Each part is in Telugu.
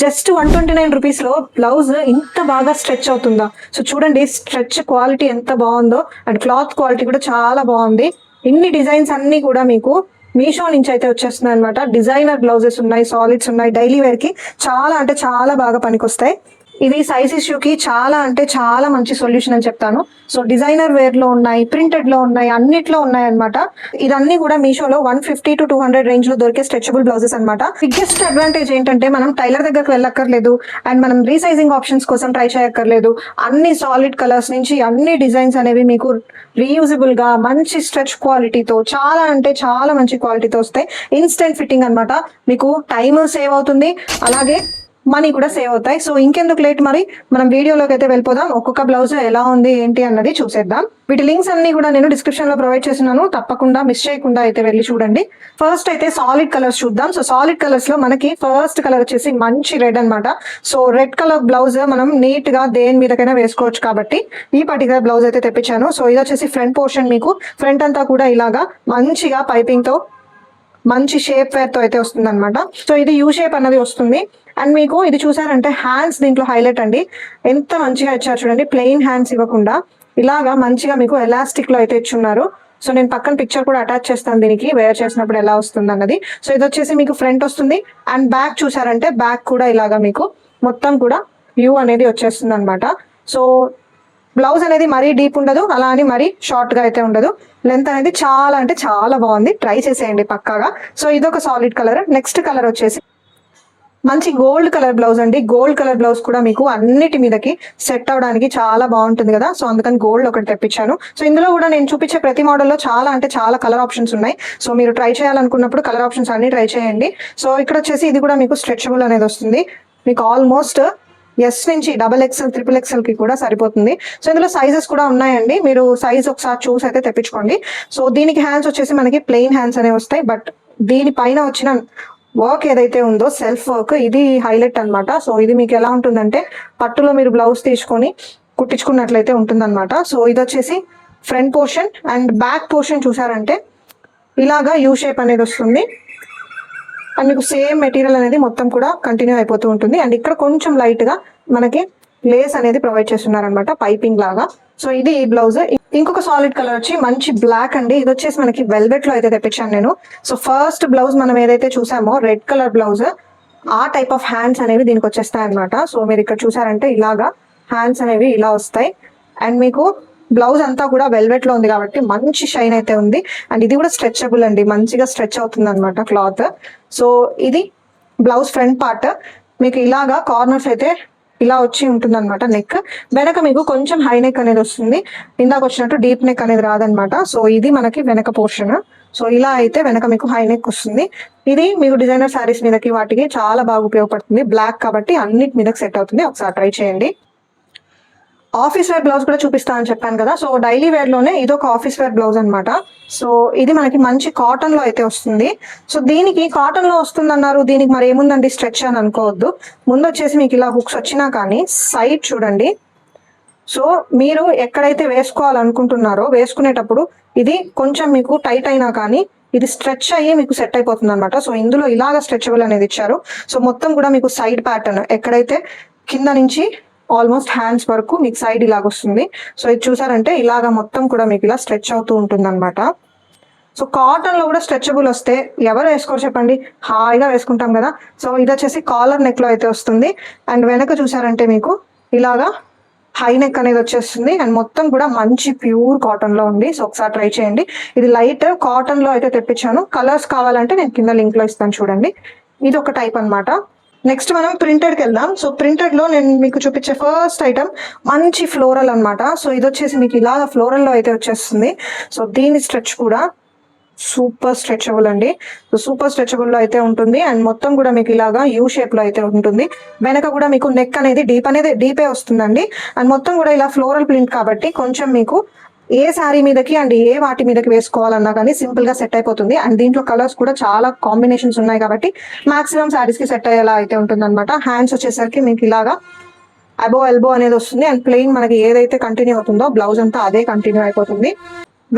జస్ట్ 129 రూపీస్ లో బ్లౌజ్ ఇంత బాగా స్ట్రెచ్ అవుతుందా? సో చూడండి, స్ట్రెచ్ క్వాలిటీ ఎంత బాగుందో అండ్ క్లాత్ క్వాలిటీ కూడా చాలా బాగుంది. ఇన్ని డిజైన్స్ అన్ని కూడా మీకు మీషో నుంచి అయితే వచ్చేస్తున్నాయి అనమాట. డిజైనర్ బ్లౌజెస్ ఉన్నాయి, సాలిడ్స్ ఉన్నాయి, డైలీ వేర్ కి చాలా అంటే చాలా బాగా పనికొస్తాయి. ఇది సైజ్ ఇష్యూకి చాలా అంటే చాలా మంచి సొల్యూషన్ అని చెప్తాను. సో డిజైనర్ వేర్ లో ఉన్నాయి, ప్రింటెడ్ లో ఉన్నాయి, అన్నిట్లో ఉన్నాయి అనమాట. ఇదన్నీ కూడా మీషోలో 150 to 200 రేంజ్ లో దొరికే స్ట్రెచబుల్ బ్లౌజెస్ అనమాట. బిగ్గెస్ట్ అడ్వాంటేజ్ ఏంటంటే మనం టైలర్ దగ్గరకు వెళ్ళక్కర్లేదు అండ్ మనం రీసైజింగ్ ఆప్షన్స్ కోసం ట్రై చేయక్కర్లేదు. అన్ని సాలిడ్ కలర్స్ నుంచి అన్ని డిజైన్స్ అనేవి మీకు రీయూజబుల్ గా మంచి స్ట్రెచ్ క్వాలిటీతో చాలా అంటే చాలా మంచి క్వాలిటీతో వస్తాయి. ఇన్స్టెంట్ ఫిట్టింగ్ అనమాట. మీకు టైం సేవ్ అవుతుంది, అలాగే మనీ కూడా సేవ్ అవుతాయి. సో ఇంకెందుకు లేట్, మరి మనం వీడియోలోకి అయితే వెళ్ళిపోదాం. ఒక్కొక్క బ్లౌజ్ ఎలా ఉంది ఏంటి అన్నది చూసేద్దాం. వీటి లింక్స్ అన్ని కూడా నేను డిస్క్రిప్షన్ లో ప్రొవైడ్ చేస్తున్నాను, తప్పకుండా మిస్ చేయకుండా అయితే వెళ్ళి చూడండి. ఫస్ట్ అయితే సాలిడ్ కలర్స్ చూద్దాం. సో సాలిడ్ కలర్స్ లో మనకి ఫస్ట్ కలర్ వచ్చేసి మంచి రెడ్ అనమాట. సో రెడ్ కలర్ బ్లౌజ్ మనం నీట్ గా దేని మీదకైనా వేసుకోవచ్చు కాబట్టి ఈ పర్టికులర్ బ్లౌజ్ అయితే తెప్పించాను. సో ఇది వచ్చేసి ఫ్రంట్ పోర్షన్, మీకు ఫ్రంట్ అంతా కూడా ఇలాగా మంచిగా పైపింగ్ తో మంచి షేప్ వేర్ తో అయితే వస్తుంది అనమాట. సో ఇది యూ షేప్ అన్నది వస్తుంది. అండ్ మీకు ఇది చూసారంటే హ్యాండ్స్ దీంట్లో హైలైట్ అండి. ఎంత మంచిగా ఇచ్చారు చూడండి, ప్లెయిన్ హ్యాండ్స్ ఇవ్వకుండా ఇలాగా మంచిగా మీకు ఎలాస్టిక్ లో అయితే ఇచ్చున్నారు. సో నేను పక్కన పిక్చర్ కూడా అటాచ్ చేస్తాను దీనికి, వేర్ చేసినప్పుడు ఎలా వస్తుంది అన్నది. సో ఇది వచ్చేసి మీకు ఫ్రంట్ వస్తుంది. అండ్ బ్యాక్ చూసారంటే బ్యాక్ కూడా ఇలాగా మీకు మొత్తం కూడా యూ అనేది వచ్చేస్తుంది అనమాట. సో బ్లౌజ్ అనేది మరీ డీప్ ఉండదు, అలా అని మరీ షార్ట్ గా అయితే ఉండదు. లెంత్ అనేది చాలా అంటే చాలా బాగుంది, ట్రై చేసేయండి పక్కాగా. సో ఇదొక సాలిడ్ కలర్. నెక్స్ట్ కలర్ వచ్చేసి మంచి గోల్డ్ కలర్ బ్లౌజ్ అండి. గోల్డ్ కలర్ బ్లౌజ్ కూడా మీకు అన్నిటి మీదకి సెట్ అవడానికి చాలా బాగుంటుంది కదా, సో అందుకని గోల్డ్ ఒకటి తెప్పించాను. సో ఇందులో కూడా నేను చూపించే ప్రతి మోడల్లో చాలా అంటే చాలా కలర్ ఆప్షన్స్ ఉన్నాయి. సో మీరు ట్రై చేయాలనుకున్నప్పుడు కలర్ ఆప్షన్స్ అన్ని ట్రై చేయండి. సో ఇక్కడ వచ్చేసి ఇది కూడా మీకు స్ట్రెచబుల్ అనేది వస్తుంది. మీకు ఆల్మోస్ట్ ఎస్ నుంచి XXL, XXL కి కూడా సరిపోతుంది. సో ఇందులో సైజెస్ కూడా ఉన్నాయండి, మీరు సైజ్ ఒకసారి చూసి అయితే తెప్పించుకోండి. సో దీనికి హ్యాండ్స్ వచ్చేసి మనకి ప్లెయిన్ హ్యాండ్స్ అనేవి వస్తాయి. బట్ దీనిపైన వచ్చిన వర్క్ ఏదైతే ఉందో సెల్ఫ్ వర్క్, ఇది హైలైట్ అనమాట. సో ఇది మీకు ఎలా ఉంటుందంటే పట్టులో మీరు బ్లౌజ్ తీసుకొని కుట్టించుకున్నట్లయితే ఉంటుందన్నమాట. సో ఇది వచ్చేసి front portion. And back portion చూసారంటే ఇలాగా యూ షేప్ అనేది వస్తుంది. అండ్ మీకు సేమ్ మెటీరియల్ అనేది మొత్తం కూడా కంటిన్యూ అయిపోతూ ఉంటుంది. అండ్ ఇక్కడ కొంచెం లైట్ గా మనకి లేస్ అనేది ప్రొవైడ్ చేస్తున్నారనమాట, పైపింగ్ లాగా. సో ఇది ఈ బ్లౌజ్. ఇంకొక సాలిడ్ కలర్ వచ్చి మంచి బ్లాక్ అండి. ఇది వచ్చేసి మనకి వెల్వెట్ లో అయితే తెప్పించాను నేను. సో ఫస్ట్ బ్లౌజ్ మనం ఏదైతే చూసామో రెడ్ కలర్ బ్లౌజ్, ఆ టైప్ ఆఫ్ హ్యాండ్స్ అనేవి దీనికి వచ్చేస్తాయి అనమాట. సో మీరు ఇక్కడ చూసారంటే ఇలాగా హ్యాండ్స్ అనేవి ఇలా వస్తాయి. అండ్ మీకు బ్లౌజ్ అంతా కూడా వెల్వెట్ లో ఉంది కాబట్టి మంచి షైన్ అయితే ఉంది. అండ్ ఇది కూడా స్ట్రెచబుల్ అండి, మంచిగా స్ట్రెచ్ అవుతుంది అనమాట క్లాత్. సో ఇది బ్లౌజ్ ఫ్రంట్ పార్ట్. మీకు ఇలాగా కార్నర్స్ అయితే ఇలా వచ్చి ఉంటుంది అనమాట. నెక్ వెనక మీకు కొంచెం హై నెక్ అనేది వస్తుంది, ఇందాక వచ్చినట్టు డీప్ నెక్ అనేది రాదనమాట. సో ఇది మనకి వెనక పోర్షన్. సో ఇలా అయితే వెనక మీకు హై నెక్ వస్తుంది. ఇది మీకు డిజైనర్ శారీస్ మీదకి వాటికి చాలా బాగా ఉపయోగపడుతుంది. బ్లాక్ కాబట్టి అన్నిటి మీదకి సెట్ అవుతుంది, ఒకసారి ట్రై చేయండి. ఆఫీస్ వేర్ బ్లౌజ్ కూడా చూపిస్తానని చెప్పాను కదా. సో డైలీ వేర్ లోనే ఇది ఒక ఆఫీస్ వేర్ బ్లౌజ్ అనమాట. సో ఇది మనకి మంచి కాటన్ లో అయితే వస్తుంది. సో దీనికి కాటన్ లో వస్తుంది అన్నారు, దీనికి మరి ఏముందండి స్ట్రెచ్ అని అనుకోవద్దు. ముందు వచ్చేసి మీకు ఇలా హుక్స్ వచ్చినా కానీ సైడ్ చూడండి. సో మీరు ఎక్కడైతే వేసుకోవాలనుకుంటున్నారో వేసుకునేటప్పుడు ఇది కొంచెం మీకు టైట్ అయినా కానీ ఇది స్ట్రెచ్ అయ్యి మీకు సెట్ అయిపోతుంది అనమాట. సో ఇందులో ఇలాగ స్ట్రెచబుల్ అనేది ఇచ్చారు. సో మొత్తం కూడా మీకు సైడ్ ప్యాటర్న్ ఎక్కడైతే కింద నుంచి ఆల్మోస్ట్ హ్యాండ్స్ వరకు మీకు సైడ్ ఇలాగ వస్తుంది. సో ఇది చూసారంటే ఇలాగా మొత్తం కూడా మీకు ఇలా స్ట్రెచ్ అవుతూ ఉంటుంది అనమాట. సో కాటన్ లో కూడా స్ట్రెచబుల్ వస్తే ఎవరు వేసుకోరు చెప్పండి, హాయిగా వేసుకుంటాం కదా. సో ఇది వచ్చేసి కాలర్ నెక్ లో అయితే వస్తుంది. అండ్ వెనక చూసారంటే మీకు ఇలాగా హై నెక్ అనేది వచ్చేస్తుంది. అండ్ మొత్తం కూడా మంచి ప్యూర్ కాటన్ లో ఉంది. సో ఒకసారి ట్రై చేయండి. ఇది లైట్ కాటన్ లో అయితే తెప్పించాను. కలర్స్ కావాలంటే నేను కింద లింక్ లో ఇస్తాను చూడండి. ఇది ఒక టైప్ అనమాట. నెక్స్ట్ మనం ప్రింటెడ్ కి వెళ్దాం. సో ప్రింటెడ్ లో నేను మీకు చూపించే ఫస్ట్ ఐటమ్ మంచి ఫ్లోరల్ అనమాట. సో ఇది వచ్చేసి మీకు ఇలా ఫ్లోరల్ లో అయితే వచ్చేస్తుంది. సో దీని స్ట్రెచ్ కూడా సూపర్ స్ట్రెచబుల్ అండి. సో సూపర్ స్ట్రెచబుల్ లో అయితే ఉంటుంది. అండ్ మొత్తం కూడా మీకు ఇలాగా యూ షేప్ లో అయితే ఉంటుంది. వెనక కూడా మీకు నెక్ అనేది డీపే వస్తుందండి. అండ్ మొత్తం కూడా ఇలా ఫ్లోరల్ ప్రింట్ కాబట్టి కొంచెం మీకు ఏ శారీ మీదకి అండ్ ఏ వాటి మీదకి వేసుకోవాలన్నా కానీ సింపుల్ గా సెట్ అయిపోతుంది. అండ్ దీంట్లో కలర్స్ కూడా చాలా కాంబినేషన్స్ ఉన్నాయి కాబట్టి మాక్సిమం శారీస్ కి సెట్ అయ్యేలా అయితే ఉంటుంది అనమాట. హ్యాండ్స్ వచ్చేసరికి మీకు ఇలాగా అబో ఎల్బో అనేది వస్తుంది. అండ్ ప్లెయిన్ మనకి ఏదైతే కంటిన్యూ అవుతుందో బ్లౌజ్ అంతా అదే కంటిన్యూ అయిపోతుంది.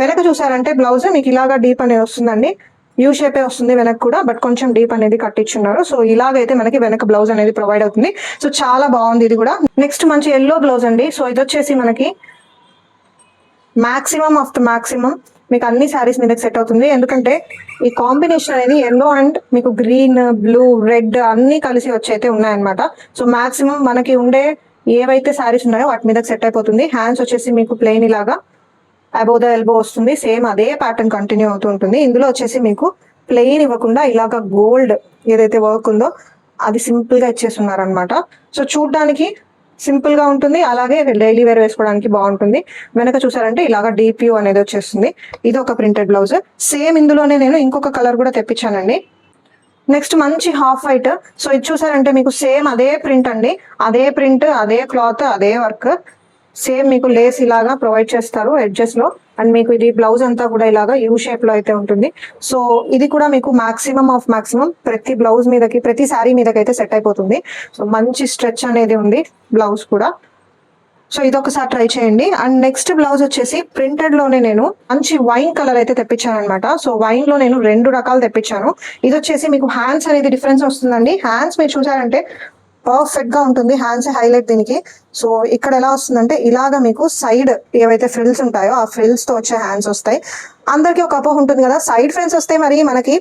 వెనక చూసారంటే బ్లౌజ్ మీకు ఇలాగా డీప్ అనేది వస్తుందండి. యూ షేపే వస్తుంది వెనక కూడా, బట్ కొంచెం డీప్ అనేది కట్టించున్నారు. సో ఇలాగైతే మనకి వెనక బ్లౌజ్ అనేది ప్రొవైడ్ అవుతుంది. సో చాలా బాగుంది ఇది కూడా. నెక్స్ట్ మంచి ఎల్లో బ్లౌజ్ అండి. సో ఇది వచ్చేసి మనకి మాక్సిమం ఆఫ్ ద మాక్సిమం మీకు అన్ని శారీస్ మీద సెట్ అవుతుంది. ఎందుకంటే ఈ కాంబినేషన్ అనేది ఎల్లో అండ్ మీకు గ్రీన్, బ్లూ, రెడ్ అన్ని కలిసి వచ్చి అయితే ఉన్నాయన్నమాట. సో మాక్సిమం మనకి ఉండే ఏవైతే శారీస్ ఉన్నాయో వాటి మీద సెట్ అయిపోతుంది. హ్యాండ్స్ వచ్చేసి మీకు ప్లెయిన్ ఇలాగా అబోవ్ ద ఎల్బో వస్తుంది. సేమ్ అదే ప్యాటర్న్ కంటిన్యూ అవుతూ ఉంటుంది. ఇందులో వచ్చేసి మీకు ప్లెయిన్ ఇవ్వకుండా ఇలాగ గోల్డ్ ఏదైతే వర్క్ ఉందో అది సింపుల్ గా ఇచ్చేస్తున్నారు అనమాట. సో చూడడానికి సింపుల్ గా ఉంటుంది, అలాగే డైలీ వేర్ వేసుకోవడానికి బాగుంటుంది. వెనక చూసారంటే ఇలాగా డీప్ వ్యూ అనేది వచ్చేస్తుంది. ఇది ఒక ప్రింటెడ్ బ్లౌజ్. సేమ్ ఇందులోనే నేను ఇంకొక కలర్ కూడా తెప్పించానండి. నెక్స్ట్ మంచి హాఫ్ వైట్. సో ఇది చూసారంటే మీకు సేమ్ అదే ప్రింట్ అండి, అదే ప్రింట్, అదే క్లాత్, అదే వర్క్. సేమ్ మీకు లేస్ ఇలాగా ప్రొవైడ్ చేస్తారు ఎడ్జెస్ లో. అండ్ మీకు ఇది బ్లౌజ్ అంతా కూడా ఇలాగా యూ షేప్ లో అయితే ఉంటుంది. సో ఇది కూడా మీకు మాక్సిమం ఆఫ్ మాక్సిమం ప్రతి బ్లౌజ్ మీదకి, ప్రతి శారీ మీదకి అయితే సెట్ అయిపోతుంది. సో మంచి స్ట్రెచ్ అనేది ఉంది బ్లౌజ్ కూడా. సో ఇది ఒకసారి ట్రై చేయండి. అండ్ నెక్స్ట్ బ్లౌజ్ వచ్చేసి ప్రింటెడ్ లోనే నేను మంచి వైన్ కలర్ అయితే తెప్పించాను అనమాట. సో వైన్ లో నేను 2 రకాలు తెప్పించాను. ఇది వచ్చేసి మీకు హ్యాండ్స్ అనేది డిఫరెన్స్ వస్తుందండి. హ్యాండ్స్ మీరు చూసారంటే పర్ఫెక్ట్ గా ఉంటుంది. హ్యాండ్స్ హైలైట్ దీనికి. సో ఇక్కడ ఎలా వస్తుందంటే ఇలాగా మీకు సైడ్ ఏవైతే ఫ్రిల్స్ ఉంటాయో ఆ ఫ్రిల్స్ తో వచ్చే హ్యాండ్స్ వస్తాయి. అందరికి ఒక అపోహ ఉంటుంది కదా, సైడ్ ఫ్రిల్స్ వస్తే మరి మనకి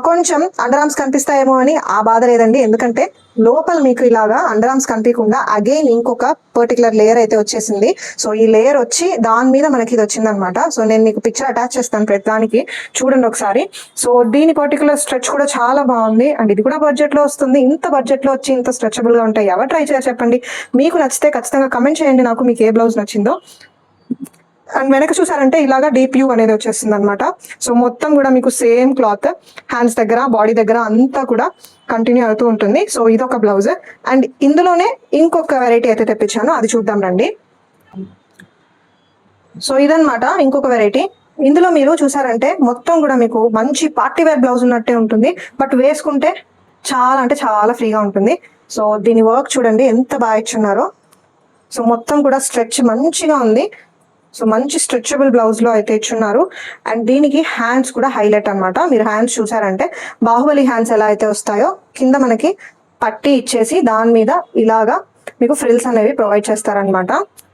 కొంచెం అండర్ ఆర్మ్స్ కనిపిస్తాయేమో అని. ఆ బాధ లేదండి, ఎందుకంటే లోపల మీకు ఇలాగా అండర్ ఆర్మ్స్ కనిపించకుండా అగైన్ ఇంకొక పర్టికులర్ లేయర్ అయితే వచ్చేసింది. సో ఈ లేయర్ వచ్చి దాని మీద మనకి ఇది వచ్చింది అనమాట. సో నేను మీకు పిక్చర్ అటాచ్ చేస్తాను ప్రతిదానికి, చూడండి ఒకసారి. సో దీని పర్టికులర్ స్ట్రెచ్ కూడా చాలా బాగుంది. అండ్ ఇది కూడా బడ్జెట్ లో వస్తుంది. ఇంత బడ్జెట్ లో వచ్చి ఇంత స్ట్రెచబుల్ గా ఉంటాయి, ఎవరు ట్రై చేయాలి చెప్పండి. మీకు నచ్చితే ఖచ్చితంగా కమెంట్ చేయండి నాకు మీకు ఏ బ్లౌజ్ నచ్చిందో. అండ్ వెనక చూసారంటే ఇలాగా డీప్ వ్యూ అనేది వచ్చేస్తుంది అనమాట. సో మొత్తం కూడా మీకు సేమ్ క్లాత్ హ్యాండ్స్ దగ్గర, బాడీ దగ్గర అంతా కూడా కంటిన్యూ అవుతూ ఉంటుంది. సో ఇదొక బ్లౌజ్. అండ్ ఇందులోనే ఇంకొక వెరైటీ అయితే తెప్పించాను, అది చూద్దాం రండి. సో ఇదన్నమాట ఇంకొక వెరైటీ. ఇందులో మీరు చూసారంటే మొత్తం కూడా మీకు మంచి పార్టీ వేర్ బ్లౌజ్ ఉన్నట్టే ఉంటుంది, బట్ వేసుకుంటే చాలా అంటే చాలా ఫ్రీగా ఉంటుంది. సో దీని వర్క్ చూడండి ఎంత బాగా ఇచ్చున్నారో. సో మొత్తం కూడా స్ట్రెచ్ మంచిగా ఉంది. సో మంచి స్ట్రెచబుల్ బ్లౌజ్ లో అయితే ఇచ్చున్నారు. అండ్ దీనికి హ్యాండ్స్ కూడా హైలైట్ అనమాట. మీరు హ్యాండ్స్ చూసారంటే బాహుబలి హ్యాండ్స్ ఎలా అయితే వస్తాయో కింద మనకి పట్టి ఇచ్చేసి దాని మీద ఇలాగా మీకు ఫ్రిల్స్ అనేవి ప్రొవైడ్ చేస్తారనమాట.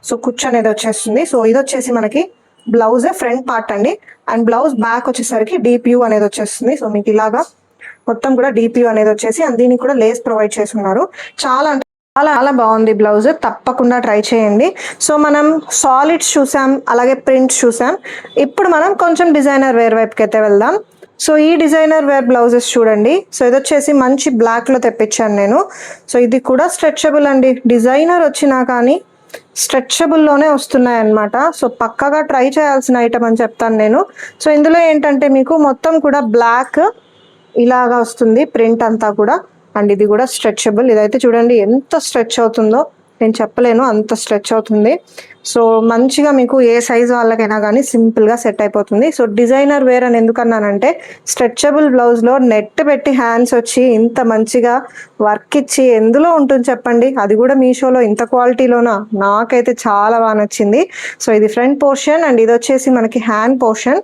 సో కుచ్చు అనేది వచ్చేస్తుంది. సో ఇది వచ్చేసి మనకి బ్లౌజ్ ఫ్రంట్ పార్ట్ అండి. అండ్ బ్లౌజ్ బ్యాక్ వచ్చేసరికి డీప్ యూ అనేది వచ్చేస్తుంది. సో మీకు ఇలాగా మొత్తం కూడా డీప్ యూ అనేది వచ్చేసి, అండ్ దీనికి కూడా లేస్ ప్రొవైడ్ చేస్తున్నారు. చాలా చాలా చాలా బాగుంది బ్లౌజ్, తప్పకుండా ట్రై చేయండి. సో మనం సాలిడ్స్ చూసాం, అలాగే ప్రింట్స్ చూసాం. ఇప్పుడు మనం కొంచెం డిజైనర్ వేర్ వైపుకి అయితే వెళ్దాం. సో ఈ డిజైనర్ వేర్ బ్లౌజెస్ చూడండి. సో ఇది వచ్చేసి మంచి బ్లాక్ లో తెప్పించాను నేను. సో ఇది కూడా స్ట్రెచబుల్ అండి. డిజైనర్ వచ్చినా కానీ స్ట్రెచబుల్ లోనే వస్తున్నాయి అన్నమాట. సో పక్కగా ట్రై చేయాల్సిన ఐటమ్ అని చెప్తాను నేను. సో ఇందులో ఏంటంటే మీకు మొత్తం కూడా బ్లాక్ ఇలాగా వస్తుంది ప్రింట్ అంతా కూడా. అండ్ ఇది కూడా స్ట్రెచబుల్. ఇదైతే చూడండి ఎంత స్ట్రెచ్ అవుతుందో నేను చెప్పలేను, అంత స్ట్రెచ్ అవుతుంది. సో మంచిగా మీకు ఏ సైజ్ వాళ్ళకైనా కానీ సింపుల్ గా సెట్ అయిపోతుంది. సో డిజైనర్ వేర్ అని ఎందుకన్నానంటే స్ట్రెచబుల్ బ్లౌజ్ లో నెట్ పెట్టి హ్యాండ్స్ వచ్చి ఇంత మంచిగా వర్క్ ఇచ్చి ఎందులో ఉంటుంది చెప్పండి, అది కూడా మీషోలో ఇంత క్వాలిటీలోనా. నాకైతే చాలా బాగా నచ్చింది. సో ఇది ఫ్రంట్ పోర్షన్ అండ్ ఇది వచ్చేసి మనకి హ్యాండ్ పోర్షన్.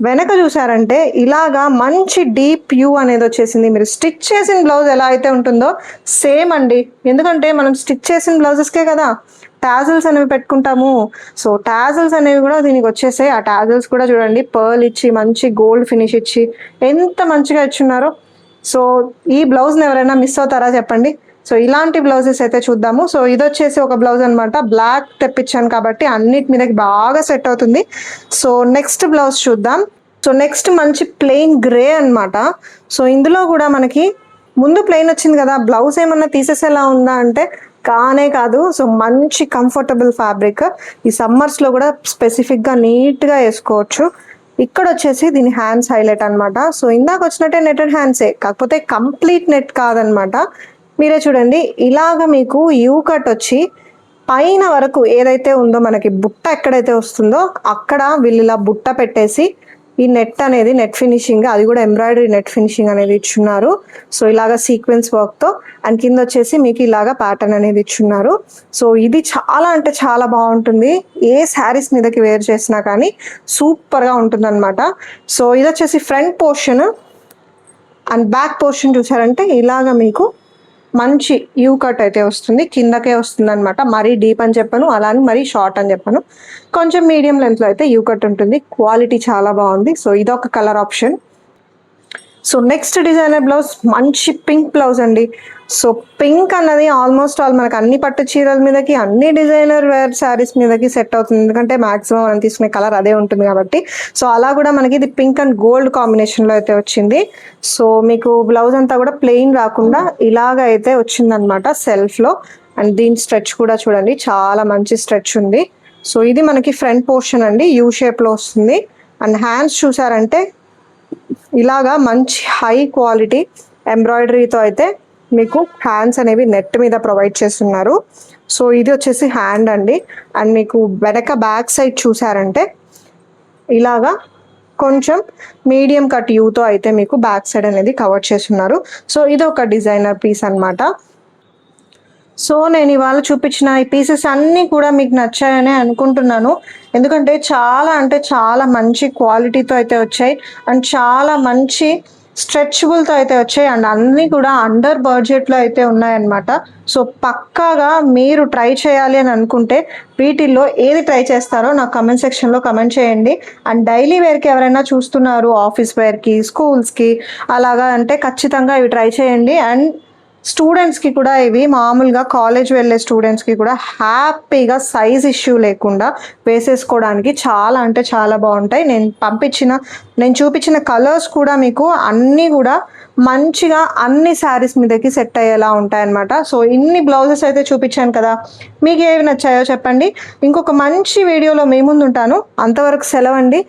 వెనక చూసారంటే ఇలాగా మంచి డీప్ వ్యూ అనేది వచ్చేసింది. మీరు స్టిచ్ చేసిన బ్లౌజ్ ఎలా అయితే ఉంటుందో సేమ్ అండి, ఎందుకంటే మనం స్టిచ్ చేసిన బ్లౌజెస్కే కదా టాజిల్స్ అనేవి పెట్టుకుంటాము. సో టాజిల్స్ అనేవి కూడా దీనికి వచ్చేసాయి. ఆ టాజిల్స్ కూడా చూడండి పర్ల్ ఇచ్చి మంచి గోల్డ్ ఫినిష్ ఇచ్చి ఎంత మంచిగా ఇచ్చున్నారో. సో ఈ బ్లౌజ్ని ఎవరైనా మిస్ అవుతారా చెప్పండి. సో ఇలాంటి బ్లౌజెస్ అయితే చూద్దాము. సో ఇది వచ్చేసి ఒక బ్లౌజ్ అనమాట. బ్లాక్ తెప్పించాను కాబట్టి అన్నిటి మీదకి బాగా సెట్ అవుతుంది. సో నెక్స్ట్ బ్లౌజ్ చూద్దాం. సో నెక్స్ట్ మంచి ప్లెయిన్ గ్రే అనమాట. సో ఇందులో కూడా మనకి ముందు ప్లెయిన్ వచ్చింది కదా, బ్లౌజ్ ఏమన్నా తీసేసేలా ఉందా అంటే కానే కాదు. సో మంచి కంఫర్టబుల్ ఫ్యాబ్రిక్. ఈ సమ్మర్స్ లో కూడా స్పెసిఫిక్ గా నీట్ గా వేసుకోవచ్చు. ఇక్కడ వచ్చేసి దీని హ్యాండ్స్ హైలైట్ అనమాట. సో ఇందాక వచ్చినట్టే నెటెడ్ హ్యాండ్సే, కాకపోతే కంప్లీట్ నెట్ కాదనమాట. మీరే చూడండి ఇలాగ మీకు యూ కట్ వచ్చి పైన వరకు ఏదైతే ఉందో మనకి బుట్ట ఎక్కడైతే వస్తుందో అక్కడ వీళ్ళు ఇలా బుట్ట పెట్టేసి ఈ నెట్ అనేది నెట్ ఫినిషింగ్, అది కూడా ఎంబ్రాయిడరీ నెట్ ఫినిషింగ్ అనేది ఇచ్చున్నారు. సో ఇలాగా సీక్వెన్స్ వర్క్తో అండ్ కింద వచ్చేసి మీకు ఇలాగా ప్యాటర్న్ అనేది ఇచ్చున్నారు. సో ఇది చాలా అంటే చాలా బాగుంటుంది, ఏ శారీస్ మీదకి వేర్ చేసినా కానీ సూపర్గా ఉంటుంది అనమాట. సో ఇది వచ్చేసి front portion and back portion చూసారంటే ఇలాగా మీకు మంచి యూ కట్ అయితే వస్తుంది, కిందకే వస్తుంది అనమాట. మరీ డీప్ అని చెప్పను, అలానే మరీ షార్ట్ అని చెప్పను, కొంచెం మీడియం లెంత్లో అయితే యూ కట్ ఉంటుంది. క్వాలిటీ చాలా బాగుంది. సో ఇదొక colour option. So next designer blouse మంచి పింక్ బ్లౌజ్ అండి. సో పింక్ అన్నది ఆల్మోస్ట్ ఆల్ మనకు అన్ని పట్టు చీరల మీదకి, అన్ని డిజైనర్ వేర్ శారీస్ మీదకి సెట్ అవుతుంది, ఎందుకంటే మాక్సిమం మనం తీసుకునే కలర్ అదే ఉంటుంది కాబట్టి. సో అలా కూడా మనకి ఇది పింక్ అండ్ గోల్డ్ కాంబినేషన్లో అయితే వచ్చింది. సో మీకు బ్లౌజ్ అంతా కూడా ప్లెయిన్ రాకుండా ఇలాగ అయితే వచ్చిందనమాట సెల్ఫ్లో. అండ్ దీని స్ట్రెచ్ కూడా చూడండి, చాలా మంచి స్ట్రెచ్ ఉంది. సో ఇది మనకి ఫ్రంట్ పోర్షన్ అండి, యూ షేప్లో వస్తుంది. అండ్ హ్యాండ్స్ చూసారంటే ఇలాగా మంచి హై క్వాలిటీ ఎంబ్రాయిడరీతో అయితే మీకు హ్యాండ్స్ అనేవి నెట్ మీద ప్రొవైడ్ చేస్తున్నారు. సో ఇది వచ్చేసి హ్యాండ్ అండి. అండ్ మీకు వెనక బ్యాక్ సైడ్ చూసారంటే ఇలాగా కొంచెం మీడియం కట్ యూతో అయితే మీకు బ్యాక్ సైడ్ అనేది కవర్ చేస్తున్నారు. సో ఇది ఒక డిజైనర్ పీస్ అనమాట. సో నేను ఇవాళ చూపించిన ఈ పీసెస్ అన్నీ కూడా మీకు నచ్చాయని అనుకుంటున్నాను, ఎందుకంటే చాలా అంటే చాలా మంచి క్వాలిటీతో అయితే వచ్చాయి అండ్ చాలా మంచి స్ట్రెచబుల్తో అయితే వచ్చాయి అండ్ అన్నీ కూడా అండర్ బడ్జెట్లో అయితే ఉన్నాయన్నమాట. సో పక్కాగా మీరు ట్రై చేయాలి అని అనుకుంటే వీటిల్లో ఏది ట్రై చేస్తారో నాకు కమెంట్ సెక్షన్లో కమెంట్ చేయండి. అండ్ డైలీ వేర్కి ఎవరైనా చూస్తున్నారు, ఆఫీస్ వేర్కి, స్కూల్స్కి అలాగా అంటే ఖచ్చితంగా ఇవి ట్రై చేయండి. అండ్ స్టూడెంట్స్కి కూడా ఇవి మామూలుగా కాలేజ్ వెళ్ళే స్టూడెంట్స్కి కూడా హ్యాపీగా సైజ్ ఇష్యూ లేకుండా వేసేసుకోవడానికి చాలా అంటే చాలా బాగుంటాయి. నేను చూపించిన కలర్స్ కూడా మీకు అన్నీ కూడా మంచిగా అన్ని శారీస్ మీదకి సెట్ అయ్యేలా ఉంటాయన్నమాట. సో ఇన్ని బ్లౌజెస్ అయితే చూపించాను కదా, మీకు ఏవి నచ్చాయో చెప్పండి. ఇంకొక మంచి వీడియోలో మీ ముందు ఉంటాను, అంతవరకు సెలవండి.